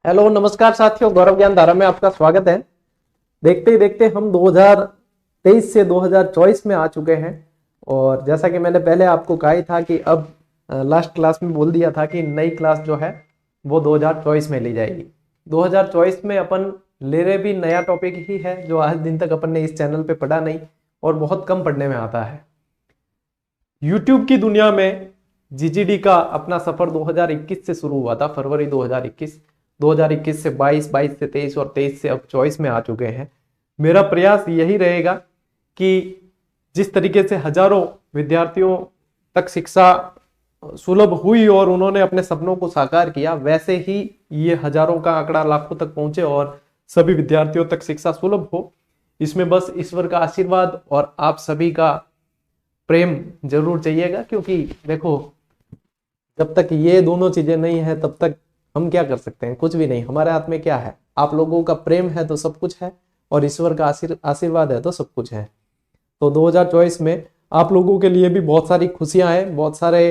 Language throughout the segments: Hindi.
हेलो नमस्कार साथियों, गौरव ज्ञान धारा में आपका स्वागत है। देखते ही देखते हम 2023 से 2024 में आ चुके हैं। और जैसा कि मैंने पहले आपको कहा ही था कि अब लास्ट क्लास में बोल दिया था कि नई क्लास जो है वो 2024 में ली जाएगी। 2024 में अपन ले रहे भी नया टॉपिक ही है जो आज दिन तक अपन ने इस चैनल पे पढ़ा नहीं और बहुत कम पढ़ने में आता है। यूट्यूब की दुनिया में जीजीडी का अपना सफर 2021 से शुरू हुआ था, फरवरी 2021 से 22, 22 से 23 और 23 से अब 24 में आ चुके हैं। मेरा प्रयास यही रहेगा कि जिस तरीके से हजारों विद्यार्थियों तक शिक्षा सुलभ हुई और उन्होंने अपने सपनों को साकार किया, वैसे ही ये हजारों का आंकड़ा लाखों तक पहुंचे और सभी विद्यार्थियों तक शिक्षा सुलभ हो। इसमें बस ईश्वर का आशीर्वाद और आप सभी का प्रेम जरूर चाहिएगा, क्योंकि देखो जब तक ये दोनों चीजें नहीं है तब तक हम क्या कर सकते हैं? कुछ भी नहीं। हमारे हाथ में क्या है? आप लोगों का प्रेम है तो सब कुछ है, और ईश्वर का आशीर्वाद है तो सब कुछ है। तो 2024 में आप लोगों के लिए भी बहुत सारी खुशियां हैं, बहुत सारे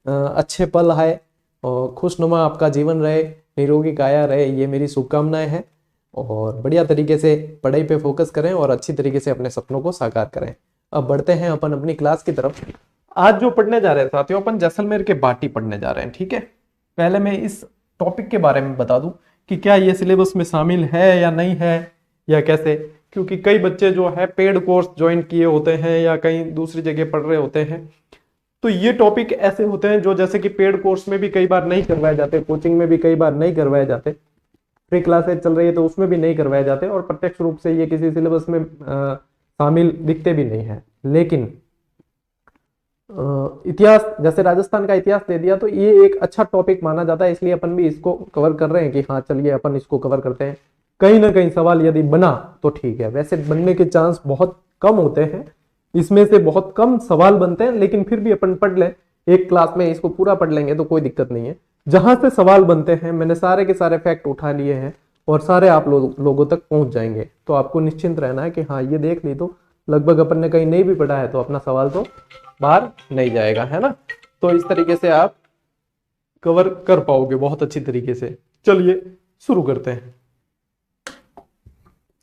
अच्छे पल आए और खुशनुमा आपका जीवन रहे, निरोगी काया रहे, ये मेरी शुभकामनाएं हैं। और बढ़िया तरीके से पढ़ाई पे फोकस करें और अच्छी तरीके से अपने सपनों को साकार करें। अब बढ़ते हैं अपन अपनी क्लास की तरफ। आज जो पढ़ने जा रहे हैं साथियों, अपन जैसलमेर के बाटी पढ़ने जा रहे हैं। ठीक है, पहले मैं इस टॉपिक के बारे में बता दूं कि क्या ये सिलेबस में शामिल है या नहीं है या कैसे, क्योंकि कई बच्चे जो है पेड कोर्स ज्वाइन किए होते हैं या कहीं दूसरी जगह पढ़ रहे होते हैं। तो ये टॉपिक ऐसे होते हैं जो जैसे कि पेड कोर्स में भी कई बार नहीं करवाए जाते, कोचिंग में भी कई बार नहीं करवाए जाते, फ्री क्लासेज चल रही है तो उसमें भी नहीं करवाए जाते, और प्रत्यक्ष रूप से ये किसी सिलेबस में शामिल दिखते भी नहीं है। लेकिन इतिहास, जैसे राजस्थान का इतिहास दे दिया तो ये एक अच्छा टॉपिक माना जाता है, इसलिए अपन भी इसको कवर कर रहे हैं कि हाँ चलिए अपन इसको कवर करते हैं। कहीं ना कहीं सवाल यदि बना तो ठीक है, वैसे बनने के चांस बहुत कम होते हैं, इसमें से बहुत कम सवाल बनते हैं, लेकिन फिर भी अपन पढ़ लें, एक क्लास में इसको पूरा पढ़ लेंगे तो कोई दिक्कत नहीं है। जहां से सवाल बनते हैं मैंने सारे के सारे फैक्ट उठा लिए हैं और सारे आप लोगों तक पहुंच जाएंगे। तो आपको निश्चिंत रहना है कि हाँ ये देख ली तो लगभग अपन ने कहीं नहीं भी पढ़ा है तो अपना सवाल तो बाहर नहीं जाएगा, है ना। तो इस तरीके से आप कवर कर पाओगे बहुत अच्छी तरीके से। चलिए शुरू करते हैं।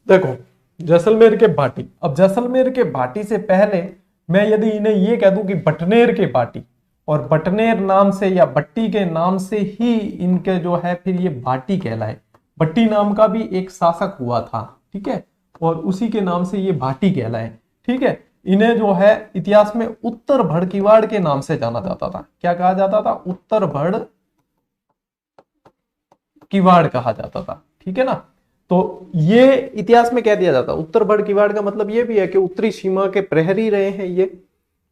देखो जैसलमेर के बाटी। अब जैसलमेर के बाटी से पहले मैं यदि इन्हें ये कह दूं कि बटनेर के बाटी, और बटनेर नाम से या बट्टी के नाम से ही इनके जो है फिर ये बाटी कहलाए। बट्टी नाम का भी एक शासक हुआ था, ठीक है, और उसी के नाम से ये बाटी कहलाए। ठीक है, इन्हें जो है इतिहास में उत्तर भड़ किवाड़ के नाम से जाना जाता था। क्या कहा जाता था? उत्तर भड़ किवाड़ कहा जाता था। ठीक है ना। तो ये इतिहास में कह दिया जाता, उत्तर भड़ किवाड़ का मतलब ये भी है कि उत्तरी सीमा के प्रहरी रहे हैं ये।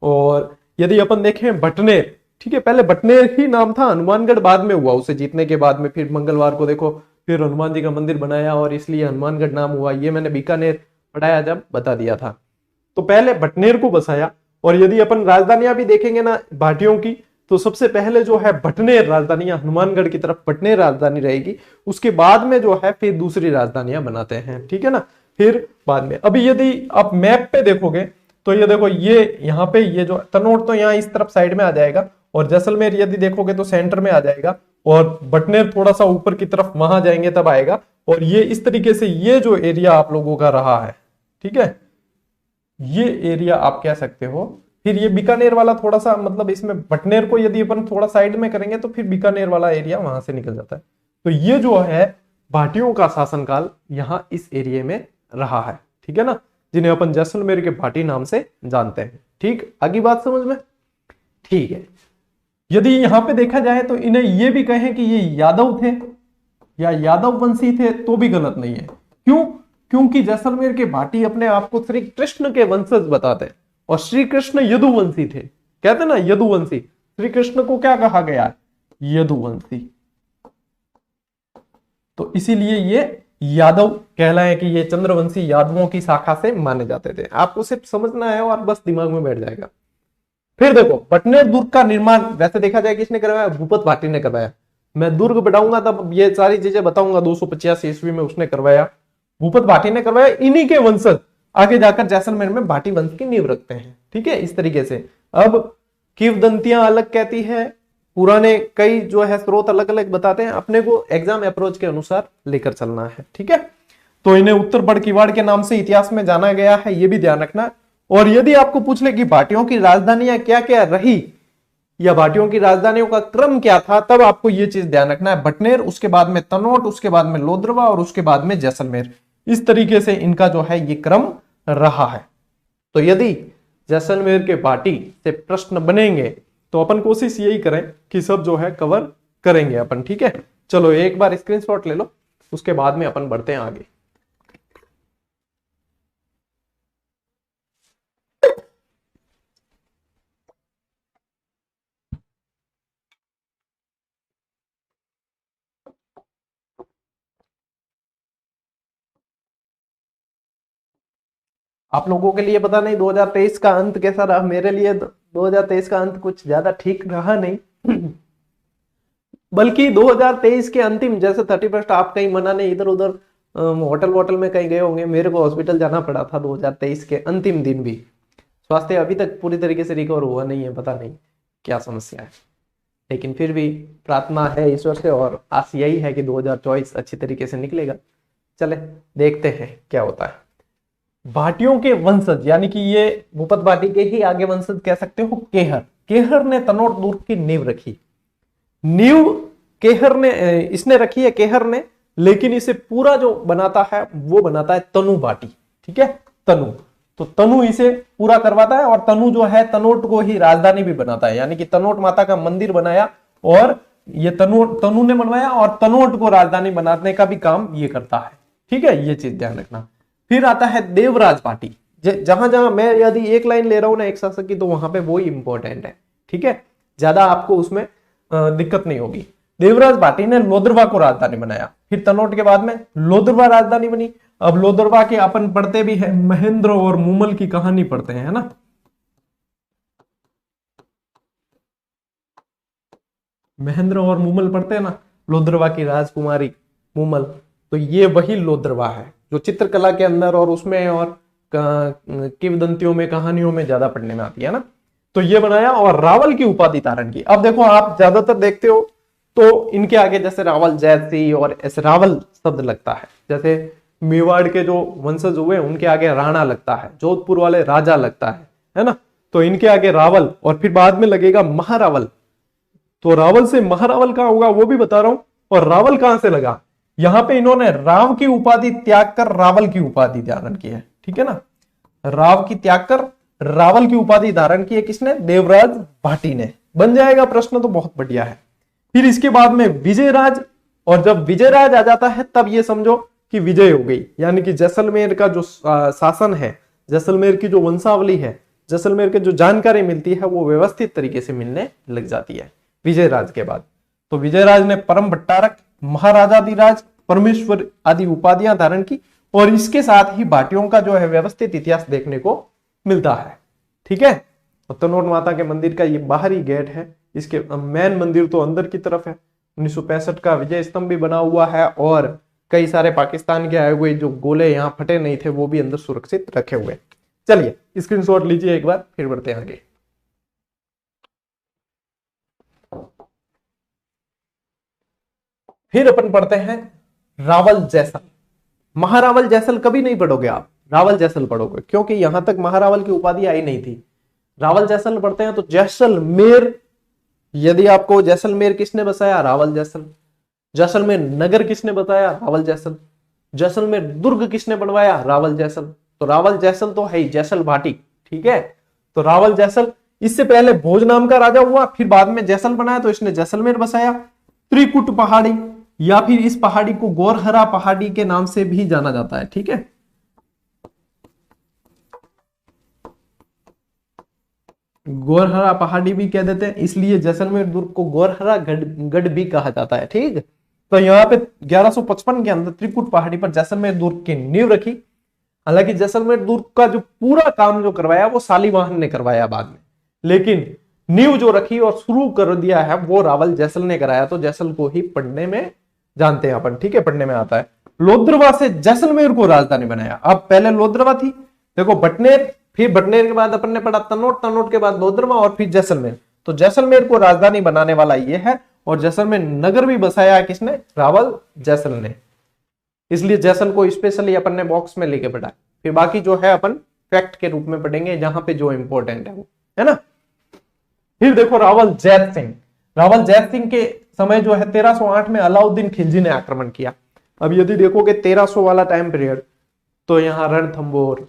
और यदि अपन देखें बटनेर, ठीक है, पहले बटनेर ही नाम था, हनुमानगढ़ बाद में हुआ, उसे जीतने के बाद में फिर मंगलवार को देखो फिर हनुमान जी का मंदिर बनाया और इसलिए हनुमानगढ़ नाम हुआ। ये मैंने बीकानेर पढ़ाया जब बता दिया था। तो पहले बटनेर को बसाया। और यदि अपन राजधानियां भी देखेंगे ना भाटियों की, तो सबसे पहले जो है बटनेर राजधानियां, हनुमानगढ़ की तरफ बटनेर राजधानी रहेगी, उसके बाद में जो है फिर दूसरी राजधानियां बनाते हैं। ठीक है ना, फिर बाद में। अभी यदि आप मैप पे देखोगे तो ये देखो, ये यहाँ पे ये जो तनोट तो यहाँ इस तरफ साइड में आ जाएगा, और जैसलमेर यदि देखोगे तो सेंटर में आ जाएगा, और बटनेर थोड़ा सा ऊपर की तरफ वहां जाएंगे तब आएगा। और ये इस तरीके से ये जो एरिया आप लोगों का रहा है, ठीक है, ये एरिया आप कह सकते हो। फिर ये बीकानेर वाला थोड़ा सा, मतलब इसमें बटनेर को यदि अपन थोड़ा साइड में करेंगे तो फिर बीकानेर वाला एरिया वहां से निकल जाता है। तो ये जो है भाटियों का शासनकाल यहाँ इस एरिया में रहा है। ठीक है ना, जिन्हें अपन जैसलमेर के भाटी नाम से जानते हैं। ठीक, आगे बात समझ में? ठीक है, यदि यहां पे देखा जाए तो इन्हें ये भी कहें कि ये यादव थे या यादव वंशी थे तो भी गलत नहीं है। क्यों? क्योंकि जैसलमेर के भाटी अपने आप को श्री कृष्ण के वंशज बताते हैं, और श्री कृष्ण यदुवंशी थे। कहते ना यदुवंशी, श्री कृष्ण को क्या कहा गया है? यदुवंशी। तो इसीलिए ये यादव कहलाए कि ये चंद्रवंशी यादवों की शाखा से माने जाते थे। आपको सिर्फ समझना है और बस दिमाग में बैठ जाएगा। फिर देखो बटनेर दुर्ग का निर्माण वैसे देखा जाए किसने करवाया? भूपत भाटी ने करवाया। मैं दुर्ग बढ़ाऊंगा तब ये सारी चीजें बताऊंगा। 285 ईस्वी में उसने करवाया, भूपत भाटी ने करवाया। इन्हीं के वंशज आगे जाकर जैसलमेर में भाटी वंश की नींव रखते हैं। ठीक है, इस तरीके से। अब किंवदंतियां अलग कहती है, पुराने कई जो है स्रोत अलग अलग बताते हैं, अपने को एग्जाम अप्रोच के अनुसार लेकर चलना है, ठीक है। तो इन्हें उत्तर बड़किवाड़ के नाम से इतिहास में जाना गया है, ये भी ध्यान रखना। और यदि आपको पूछ ले कि भाटियों की राजधानियां क्या क्या रही या भाटियों की राजधानियों का क्रम क्या था, तब आपको यह चीज ध्यान रखना है, बटनेर, उसके बाद में तनोट, उसके बाद में लोद्रवा और उसके बाद में जैसलमेर। इस तरीके से इनका जो है ये क्रम रहा है। तो यदि जैसलमेर के भाटी से प्रश्न बनेंगे तो अपन कोशिश यही करें कि सब जो है कवर करेंगे अपन, ठीक है। चलो एक बार स्क्रीनशॉट ले लो, उसके बाद में अपन बढ़ते हैं आगे। आप लोगों के लिए पता नहीं 2023 का अंत कैसा रहा, मेरे लिए 2023 का अंत कुछ ज्यादा ठीक रहा नहीं। बल्कि 2023 के अंतिम, जैसे 31 आप कहीं मनाने इधर उधर होटल वोटल में कहीं गए होंगे, मेरे को हॉस्पिटल जाना पड़ा था 2023 के अंतिम दिन भी। स्वास्थ्य अभी तक पूरी तरीके से रिकवर हुआ नहीं है, पता नहीं क्या समस्या है, लेकिन फिर भी प्रार्थना है ईश्वर से और आस यही है कि 2024 अच्छी तरीके से निकलेगा। चले देखते हैं क्या होता है। भाटियों के वंशज, यानी कि ये भूपत भाटी के ही आगे वंशज कह सकते हो, केहर। केहर ने तनोट दुर्ग की नींव रखी। नींव केहर ने इसने रखी है, केहर ने, लेकिन इसे पूरा जो बनाता है वो बनाता है तनु भाटी, ठीक है, तनु। तो तनु इसे पूरा करवाता है और तनु जो है तनोट को ही राजधानी भी बनाता है, यानी कि तनोट माता का मंदिर बनाया और ये तनु ने बनवाया और तनोट को राजधानी बनाने का भी काम ये करता है, ठीक है, ये चीज ध्यान रखना। फिर आता है देवराज भाटी। जहां जहां मैं यदि एक लाइन ले रहा हूं ना एक शासक की, तो वहां पे वो ही इंपॉर्टेंट है, ठीक है, ज्यादा आपको उसमें दिक्कत नहीं होगी। देवराज भाटी ने लोद्रवा को राजधानी बनाया, फिर तनोट के बाद में लोद्रवा राजधानी बनी। अब लोद्रवा के अपन पढ़ते भी है, महेंद्र और मूमल की कहानी पढ़ते हैं, है ना। महेंद्र और मूमल पढ़ते हैं ना, लोद्रवा की राजकुमारी मूमल, तो ये वही लोद्रवा है जो चित्रकला के अंदर और उसमें और किंवदंतियों में, कहानियों में ज्यादा पढ़ने में आती है ना। तो ये बनाया और रावल की उपाधि धारण की। अब देखो आप ज्यादातर देखते हो तो इनके आगे जैसे रावल जैसी और ऐसे रावल शब्द लगता है, जैसे मेवाड़ के जो वंशज हुए उनके आगे राणा लगता है, जोधपुर वाले राजा लगता है ना। तो इनके आगे रावल और फिर बाद में लगेगा महारावल। तो रावल से महारावल कहां होगा वो भी बता रहा हूं। और रावल कहां से लगा, यहां पे इन्होंने राव की उपाधि त्याग कर रावल की उपाधि धारण की है, ठीक है ना। राव की त्याग कर रावल की उपाधि धारण की है किसने, देवराज भाटी ने। बन जाएगा प्रश्न तो बहुत बढ़िया है। फिर इसके बाद में विजयराज, और जब विजयराज आ जाता है तब ये समझो कि विजय हो गई, यानी कि जैसलमेर का जो शासन है, जैसलमेर की जो वंशावली है, जैसलमेर के जो जानकारी मिलती है वो व्यवस्थित तरीके से मिलने लग जाती है विजयराज के बाद। तो विजयराज ने परम भट्टारक, महाराजाधिराज, परमेश्वर आदि उपाधियां धारण की और इसके साथ ही भाटियों का जो है व्यवस्थित इतिहास देखने को मिलता है, ठीक है। तनोट माता के मंदिर का ये बाहरी गेट है, इसके मेन मंदिर तो अंदर की तरफ है। 1965 का विजय स्तंभ भी बना हुआ है और कई सारे पाकिस्तान के आए हुए जो गोले यहाँ फटे नहीं थे वो भी अंदर सुरक्षित रखे हुए। चलिए स्क्रीनशॉट लीजिए एक बार, फिर बढ़ते हैं आगे। फिर अपन पढ़ते हैं रावल जैसल। महारावल जैसल कभी नहीं पढ़ोगे आप, रावल जैसल पढ़ोगे, क्योंकि यहां तक महारावल की उपाधि आई नहीं थी। रावल जैसल पढ़ते हैं तो जैसलमेर, यदि आपको जैसलमेर किसने बसाया, रावल जैसल। जैसलमेर नगर किसने बताया, रावल जैसल। जैसलमेर दुर्ग किसने बनवाया, रावल जैसल। तो रावल जैसल तो है जैसल भाटी, ठीक है। तो रावल जैसल, इससे पहले भोज नाम का राजा हुआ, फिर बाद में जैसल बनाया तो इसने जैसलमेर बसाया। त्रिकुट पहाड़ी, या फिर इस पहाड़ी को गोरहरा पहाड़ी के नाम से भी जाना जाता है, ठीक है। गोरहरा पहाड़ी भी कह देते हैं, इसलिए जैसलमेर दुर्ग को गोरहरा गढ़ भी कहा जाता है, ठीक। तो यहाँ पे 1155 के अंदर त्रिकुट पहाड़ी पर जैसलमेर दुर्ग की नींव रखी। हालांकि जैसलमेर दुर्ग का जो पूरा काम जो करवाया वो शालिवाहन ने करवाया बाद में, लेकिन नींव जो रखी और शुरू कर दिया है वो रावल जैसल ने कराया। तो जैसल को ही पढ़ने में जानते हैं अपन, ठीक है, पढ़ने में आता है। लोद्रवा से जैसलमेर को राजधानी बनाया। अब पहले लोद्रवा थी, देखो बटनेर, फिर बटनेर के बाद अपन ने पढ़ा तनोट, तनोट के बाद लोद्रवा और फिर जैसलमेर। तो जैसलमेर को राजधानी बनाने वाला ये है, और जैसलमेर नगर भी बसाया है किसने? रावल जैसल ने। इसलिए जैसल को स्पेशली अपन ने बॉक्स में लेके पढ़ा। फिर बाकी जो है अपन फैक्ट के रूप में पढ़ेंगे, जहां पे जो इंपॉर्टेंट है वो, है ना। फिर देखो रावल जैत सिंह। रावल जैत सिंह के समय जो है 1308 में अलाउद्दीन खिलजी ने आक्रमण किया। अब यदि देखोगे 1300 वाला टाइम पीरियड, तो यहाँ रणथंबोर,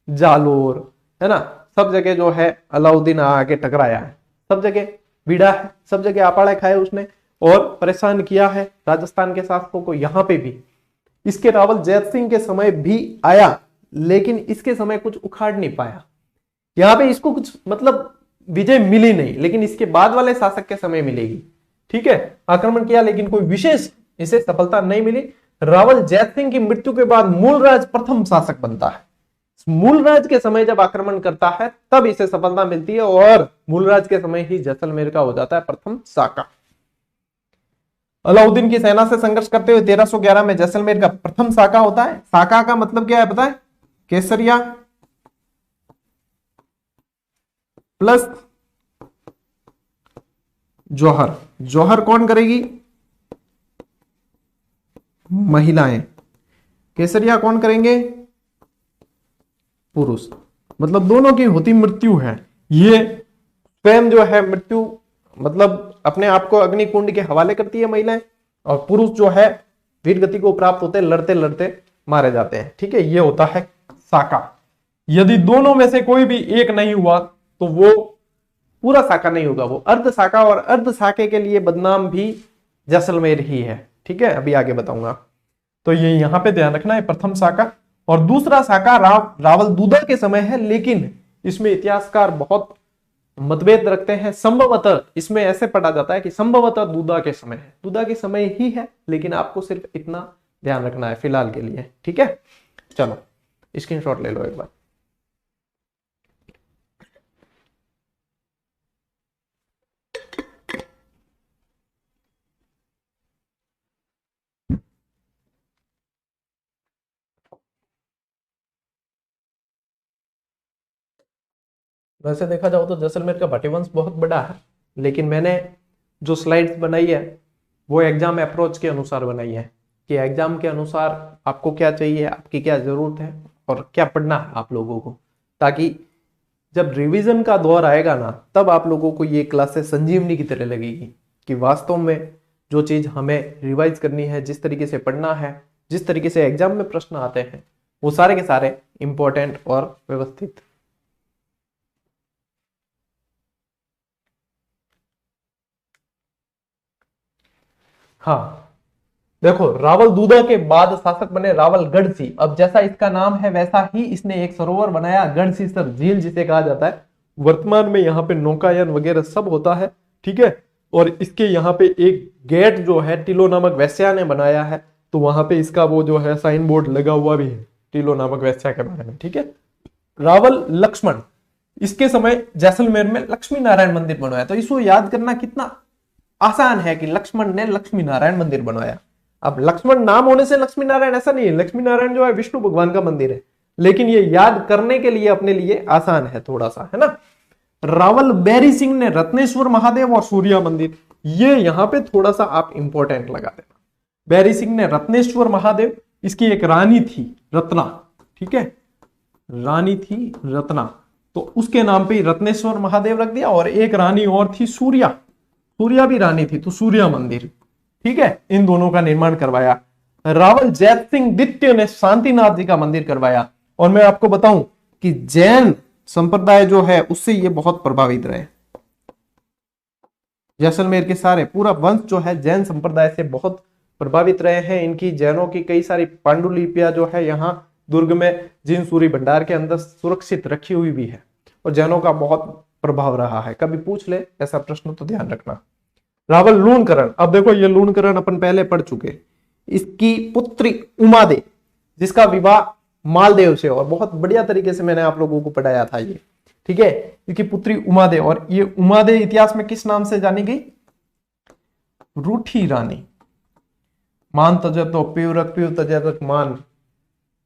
जालोर, है ना, सब जगह जो है अलाउद्दीन आके टकराया है, सब जगह भिड़ा है, सब जगह आपाड़े खाए उसने और परेशान किया है राजस्थान के शासकों को। यहाँ पे भी इसके रावल जैत सिंह के समय भी आया, लेकिन इसके समय कुछ उखाड़ नहीं पाया। यहाँ पे इसको कुछ मतलब विजय मिली नहीं, लेकिन इसके बाद वाले शासक के समय मिलेगी। ठीक है, आक्रमण किया लेकिन कोई विशेष इसे सफलता नहीं मिली। रावल जैत सिंह की मृत्यु के बाद मूलराज प्रथम शासक बनता है। मूलराज के समय जब आक्रमण करता है तब इसे सफलता मिलती है, और मूलराज के समय ही जैसलमेर का हो जाता है प्रथम साका। अलाउद्दीन की सेना से संघर्ष करते हुए 1311 में जैसलमेर का प्रथम साका होता है। साका का मतलब क्या है पता है? केसरिया प्लस जौहर। जौहर कौन करेगी? महिलाएं। केसरिया कौन करेंगे? पुरुष। मतलब दोनों की होती मृत्यु है। ये स्वयं जो है मृत्यु मतलब अपने आप को अग्निकुंड के हवाले करती है महिलाएं, और पुरुष जो है वीर गति को प्राप्त होते लड़ते लड़ते मारे जाते हैं। ठीक है, ये होता है साका। यदि दोनों में से कोई भी एक नहीं हुआ तो वो पूरा साका नहीं होगा, वो अर्ध साका, और अर्ध साके के लिए बदनाम भी जैसलमेर ही है। ठीक है, अभी आगे बताऊंगा। तो ये यहां पे ध्यान रखना है, प्रथम साका। और दूसरा साका रावल दूदा के समय है, लेकिन इसमें इतिहासकार बहुत मतभेद रखते हैं। संभवतः इसमें ऐसे पढ़ा जाता है कि संभवतः दूदा के समय है, दूदा के समय ही है, लेकिन आपको सिर्फ इतना ध्यान रखना है फिलहाल के लिए। ठीक है, चलो स्क्रीनशॉट ले लो एक बार। वैसे देखा जाओ तो जैसलमेर का भाटीवंश बहुत बड़ा है, लेकिन मैंने जो स्लाइड्स बनाई है वो एग्जाम अप्रोच के अनुसार बनाई है कि एग्जाम के अनुसार आपको क्या चाहिए, आपकी क्या जरूरत है और क्या पढ़ना है आप लोगों को, ताकि जब रिवीजन का दौर आएगा ना तब आप लोगों को ये क्लासेस संजीवनी की तरह लगेगी कि वास्तव में जो चीज हमें रिवाइज करनी है, जिस तरीके से पढ़ना है, जिस तरीके से एग्जाम में प्रश्न आते हैं, वो सारे के सारे इंपॉर्टेंट और व्यवस्थित। हाँ देखो, रावल दूदा के बाद शासक बने रावल गढ़सी। अब जैसा इसका नाम है वैसा ही इसने एक सरोवर बनाया, गढ़सीसर झील जिसे कहा जाता है। वर्तमान में यहाँ पे नौकायन वगैरह सब होता है। ठीक है, और इसके यहाँ पे एक गेट जो है टिलो नामक वैश्या ने बनाया है, तो वहां पे इसका वो जो है साइन बोर्ड लगा हुआ भी है टिलो नामक वैश्या के बारे में। ठीक है, रावल लक्ष्मण, इसके समय जैसलमेर में लक्ष्मी नारायण मंदिर बनवाया। तो इसको याद करना कितना आसान है कि लक्ष्मण ने लक्ष्मी नारायण मंदिर बनवाया। अब लक्ष्मण नाम होने से लक्ष्मी नारायण ऐसा नहीं है, लक्ष्मी नारायण जो है विष्णु भगवान का मंदिर है, लेकिन ये याद करने के लिए अपने लिए आसान है थोड़ा सा, है ना। रावल बैरी सिंह ने रत्नेश्वर महादेव और सूर्या मंदिर, ये यहां पे थोड़ा सा आप इंपॉर्टेंट लगा देना। बैरी सिंह ने रत्नेश्वर महादेव, इसकी एक रानी थी रत्ना, ठीक है, रानी थी रत्ना, तो उसके नाम पे रत्नेश्वर महादेव रख दिया। और एक रानी और थी सूर्या, सूर्या भी रानी थी, तो सूर्या मंदिर। ठीक है, इन दोनों का निर्माण करवाया। रावल जैत सिंह द्वितीय ने शांतिनाथ जी का मंदिर करवाया। और मैं आपको बताऊं कि जैन संप्रदाय जो है उससे ये बहुत प्रभावित रहे। जैसलमेर के सारे पूरा वंश जो है जैन संप्रदाय से बहुत प्रभावित रहे हैं। इनकी जैनों की कई सारी पांडुलिपियां जो है यहाँ दुर्ग में जिन सूरी भंडार के अंदर सुरक्षित रखी हुई भी है, और जैनों का बहुत प्रभाव रहा है। कभी पूछ ले ऐसा प्रश्न तो ध्यान रखना। रावल लूणकरण, अब देखो ये लूणकरण अपन पहले पढ़ चुके। इसकी पुत्री उमादेव, जिसका विवाह मालदेव से, और बहुत बढ़िया तरीके से मैंने आप लोगों को पढ़ाया था ये। ठीक है, इसकी पुत्री उमादेव, और ये उमादेव इतिहास में किस नाम से जानी गई? रूठी रानी। मान तजत तो प्यूरक प्यू तजत मान,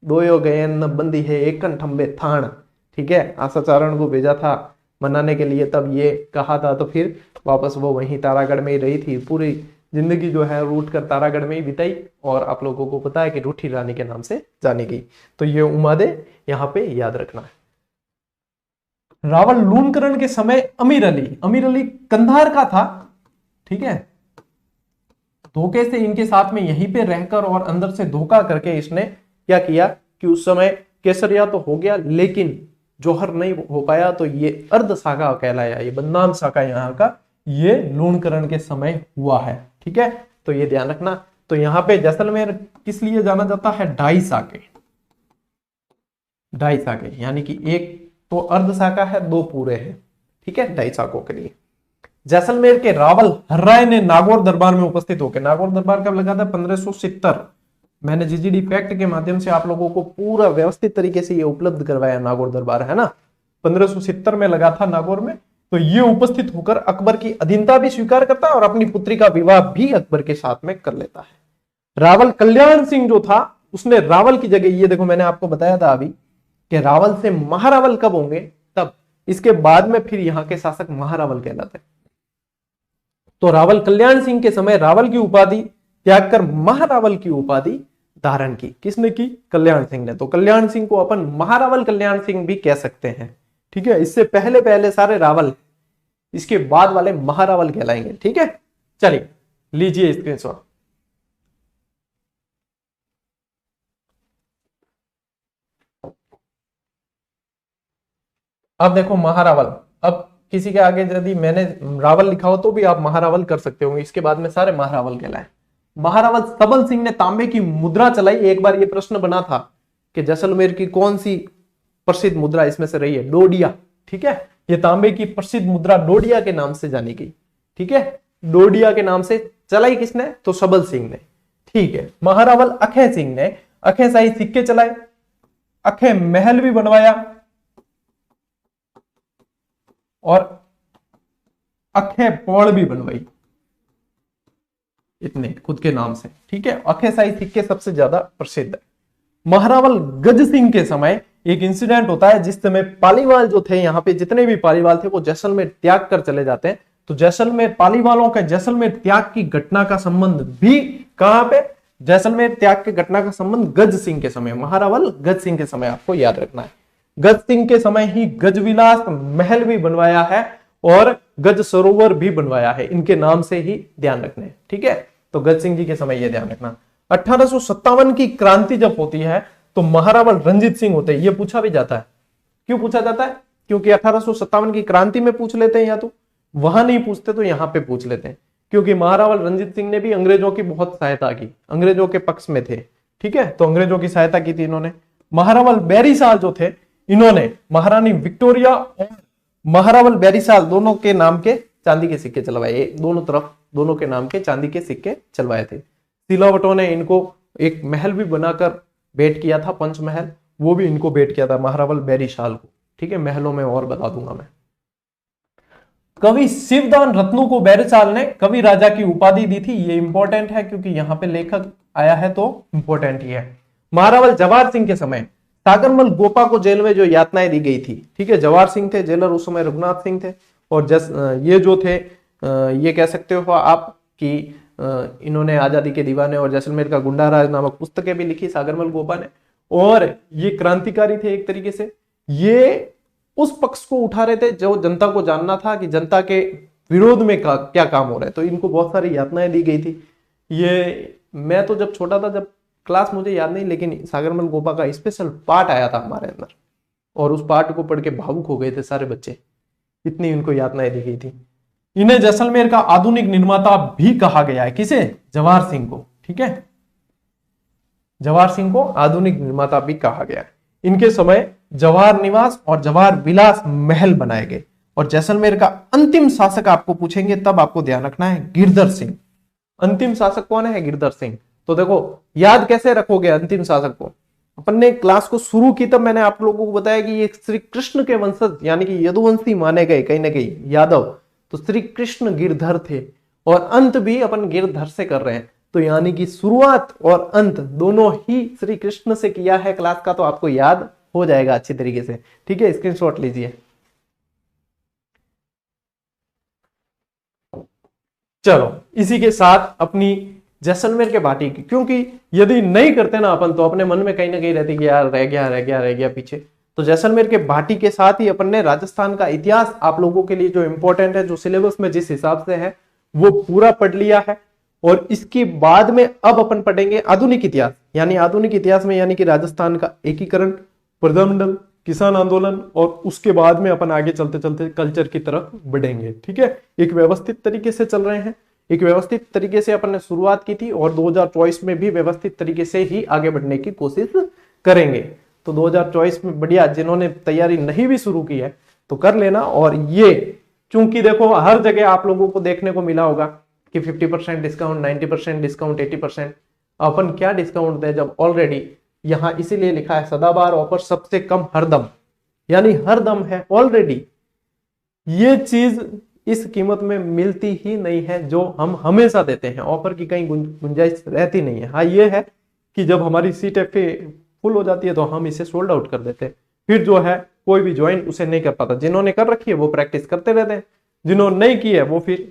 दोयो गए न बंदी है एकन ठंबे थान। ठीक है, आशाचारण को भेजा था मनाने के लिए तब ये कहा था, तो फिर वापस वो वहीं तारागढ़ में ही रही थी, पूरी जिंदगी जो है रूठ कर तारागढ़ में ही बिताई, और आप लोगों को पता है कि रूठी रानी के नाम से जानी गई। तो ये उम्मीदें यहाँ पे याद रखना है। रावल लूणकरण के समय अमीर अली कंधार का था, ठीक है। धोखे से इनके साथ में यहीं पे रहकर और अंदर से धोखा करके इसने क्या किया कि उस समय केसरिया तो हो गया लेकिन जौहर नहीं हो पाया, तो ये अर्ध शाखा कहलाया, ये बदनाम शाखा यहाँ का ये लूणकरण के समय हुआ है, ठीक है। तो ये ध्यान रखना। तो यहाँ पे जैसलमेर किस लिए जाना जाता है, ढाई शाखे, यानी कि एक तो अर्ध शाखा है, दो पूरे हैं, ठीक है, ढाई शाखों के लिए। जैसलमेर के रावल हर्राय ने नागौर दरबार में उपस्थित होकर, नागौर दरबार कब लगा था, 1570। मैंने जीजीडी फैक्ट के माध्यम से आप लोगों को पूरा व्यवस्थित तरीके से ये उपलब्ध करवाया, नागौर दरबार है ना, 1570 में लगा था नागौर में। तो ये उपस्थित होकर अकबर की अधीनता भी स्वीकार करता है और अपनी पुत्री का विवाह भी अकबर के साथ में कर लेता है। रावल कल्याण सिंह जो था उसने रावल की जगह, ये देखो मैंने आपको बताया था अभी कि रावल से महारावल कब होंगे, तब इसके बाद में फिर यहाँ के शासक महारावल कहलाते हैं। तो रावल कल्याण सिंह के समय रावल की उपाधि त्याग कर महारावल की उपाधि धारण की। किसने की, कल्याण सिंह ने। तो कल्याण सिंह को अपन महारावल कल्याण सिंह भी कह सकते हैं, ठीक है। इससे पहले पहले सारे रावल, इसके बाद वाले महारावल कहलाएंगे, ठीक है। चलिए लीजिए स्क्रीनशॉट। अब देखो महारावल, अब किसी के आगे यदि मैंने रावल लिखा हो तो भी आप महारावल कर सकते होंगे, इसके बाद में सारे महारावल कहलाए। महारावल सबल सिंह ने तांबे की मुद्रा चलाई। एक बार ये प्रश्न बना था कि जैसलमेर की कौन सी प्रसिद्ध मुद्रा इसमें से रही है, डोडिया, ठीक है। ये तांबे की प्रसिद्ध मुद्रा डोडिया के नाम से जानी गई, ठीक है। डोडिया के नाम से चलाई किसने, तो सबल सिंह ने, ठीक है। महारावल अक्षय सिंह ने अक्षय शाही सिक्के चलाए, अक्षय महल भी बनवाया और अक्षय पौड़ भी बनवाई, इतने खुद के नाम से, ठीक है। अक्षय शाही सिक्के सबसे ज्यादा प्रसिद्ध है। महारावल गज सिंह के समय एक इंसिडेंट होता है जिस समय पालीवाल जो थे, यहाँ पे जितने भी पालीवाल थे वो जैसलमेर त्याग कर चले जाते हैं। तो जैसलमेर पालीवालों का जैसलमेर त्याग की घटना का संबंध भी कहां पे, जैसलमेर त्याग की घटना का संबंध गज सिंह के समय, महारावल गज सिंह के समय आपको याद रखना है। गज सिंह के समय ही गजविलास महल भी बनवाया है और गज सरोवर भी बनवाया है, इनके नाम से ही ध्यान रखने, ठीक है। तो गज सिंह जी के समय यह ध्यान रखना। 1857 की क्रांति जब होती है तो महारावल रंजीत सिंह होते हैं, यह पूछा भी जाता है। क्यों पूछा जाता है, क्योंकि 1857 की क्रांति में पूछ लेते हैं, या तो वहां नहीं पूछते तो यहां पे पूछ लेते हैं, क्योंकि महारावल रंजीत सिंह ने भी अंग्रेजों की बहुत सहायता की, अंग्रेजों के पक्ष में थे, ठीक है। तो अंग्रेजों की सहायता की थी इन्होंने। महारावल बैरीसाल जो थे, इन्होंने महारानी विक्टोरिया और महारावल बैरीसाल दोनों के नाम के चांदी के सिक्के चलवाए, दोनों तरफ दोनों के नाम के चांदी के सिक्के चलवाए थे। सिलावटों ने इनको एक महल भी बनाकर भेंट किया था, पंचमहल, वो भी इनको भेंट किया था महारावल बैरीसाल को, ठीक है। महलों में और बता दूंगा मैं। कवि शिवदान रत्नू को बैरीसाल ने कवि राजा की उपाधि दी थी, ये इंपॉर्टेंट है क्योंकि यहाँ पे लेखक आया है तो इंपॉर्टेंट ही है। महारावल जवाहर सिंह के समय सागरमल गोपा को जेल में जो यातनाएं दी गई थी, ठीक है। जवाहर सिंह थे जेलर, उस समय रघुनाथ सिंह थे, और ये जो थे ये कह सकते हो आप कि इन्होंने आजादी के दीवाने और जैसलमेर का गुंडा राज नामक पुस्तकें भी लिखी सागरमल गोपा ने, और ये क्रांतिकारी थे एक तरीके से। ये उस पक्ष को उठा रहे थे जो जनता को जानना था कि जनता के विरोध में क्या काम हो रहा है, तो इनको बहुत सारी यातनाएं दी गई थी। ये मैं तो जब छोटा था, जब क्लास मुझे याद नहीं, लेकिन सागरमल गोपा का स्पेशल पार्ट आया था हमारे अंदर, और उस पार्ट को पढ़ के भावुक हो गए थे सारे बच्चे, इतनी इनको यातनाएं दी गई थी। इन्हें जैसलमेर का आधुनिक निर्माता भी कहा गया है, किसे, जवाहर सिंह को, ठीक है। जवाहर सिंह को आधुनिक निर्माता भी कहा गया है। इनके समय जवाहर निवास और जवाहर विलास महल बनाए गए। और जैसलमेर का अंतिम शासक आपको पूछेंगे तब आपको ध्यान रखना है गिरधर सिंह। अंतिम शासक कौन है, गिरधर सिंह। तो देखो याद कैसे रखोगे अंतिम शासक को, अपन ने क्लास को शुरू की तब मैंने आप लोगों को बताया कि ये श्री कृष्ण के वंशज यानी कि यदुवंशी माने गए कहीं ना कहीं यादव, तो श्री कृष्ण गिरधर थे, और अंत भी अपन गिरधर से कर रहे हैं, तो यानी कि शुरुआत और अंत दोनों ही श्री कृष्ण से किया है क्लास का, तो आपको याद हो जाएगा अच्छी तरीके से, ठीक है। स्क्रीनशॉट लीजिए। चलो इसी के साथ अपनी जैसलमेर के भाटी की, क्योंकि यदि नहीं करते ना अपन तो अपने मन में कहीं ना कहीं रहती कि यार रह गया पीछे। तो जैसलमेर के भाटी के साथ ही अपन ने राजस्थान का इतिहास आप लोगों के लिए जो इंपॉर्टेंट है, जो सिलेबस में जिस हिसाब से है वो पूरा पढ़ लिया है। और इसके बाद में अब अपन पढ़ेंगे आधुनिक इतिहास, यानी आधुनिक इतिहास में यानी कि राजस्थान का एकीकरण, प्रजामंडल, किसान आंदोलन, और उसके बाद में अपन आगे चलते चलते कल्चर की तरफ बढ़ेंगे। ठीक है, एक व्यवस्थित तरीके से चल रहे हैं, एक व्यवस्थित तरीके से अपन ने शुरुआत की थी और 2024 में भी व्यवस्थित तरीके से ही आगे बढ़ने की कोशिश करेंगे। तो 2024 में बढ़िया, जिन्होंने तैयारी नहीं भी शुरू की है तो कर लेना। और ये चूंकि देखो हर जगह आप लोगों को देखने को मिला होगा कि 50% डिस्काउंट, 90% डिस्काउंट, 80%, अपन क्या डिस्काउंट दें जब ऑलरेडी यहां इसीलिए लिखा है सदाबहार ऑफर सबसे कम हरदम, यानी हरदम है ऑलरेडी। ये चीज इस कीमत में मिलती ही नहीं है जो हम हमेशा देते हैं, ऑफर की कहीं गुंजाइश रहती नहीं है। हाँ ये है कि जब हमारी सीट फुल हो जाती है तो हम इसे सोल्ड आउट कर देते हैं, फिर जो है कोई भी ज्वाइन उसे नहीं कर पाता। जिन्होंने कर रखी है वो प्रैक्टिस करते रहते हैं, जिन्होंने नहीं की है वो फिर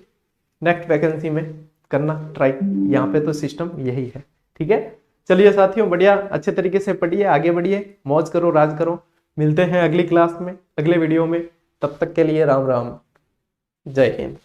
नेक्स्ट वैकेंसी में करना ट्राई। यहाँ पे तो सिस्टम यही है। ठीक है, चलिए साथियों, बढ़िया अच्छे तरीके से पढ़िए, आगे बढ़िए, मौज करो, राज करो। मिलते हैं अगली क्लास में, अगले वीडियो में। तब तक के लिए राम राम, जय हिंद।